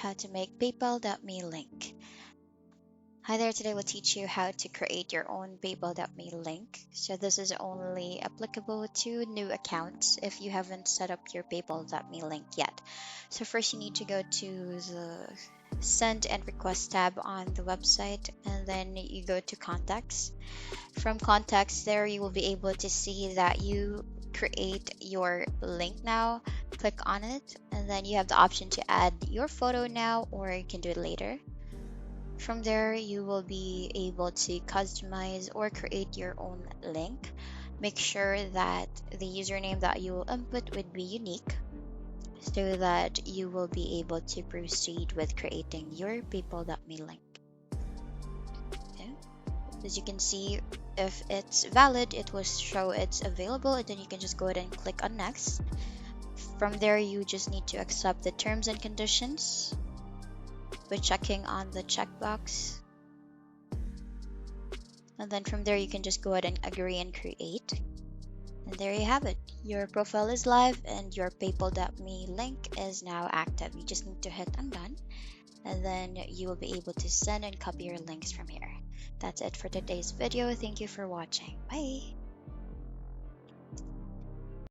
how to make PayPal.me link. Hi there, today we'll teach you how to create your own PayPal.me link. So this is only applicable to new accounts if you haven't set up your PayPal.me link yet. So first you need to go to the Send and Request tab on the website, and then you go to Contacts. From Contacts there you will be able to see that you create your link now. Click on it, and then you have the option to add your photo now, or you can do it later. From there, you will be able to customize or create your own link. Make sure that the username that you will input would be unique so that you will be able to proceed with creating your PayPal.me link. Okay. As you can see, if it's valid, it will show it's available, and then you can just go ahead and click on next. From there, you just need to accept the terms and conditions by checking on the checkbox. And then from there, you can just go ahead and agree and create. And there you have it. Your profile is live and your PayPal.me link is now active. You just need to hit I'm done, and then you will be able to send and copy your links from here. That's it for today's video. Thank you for watching. Bye.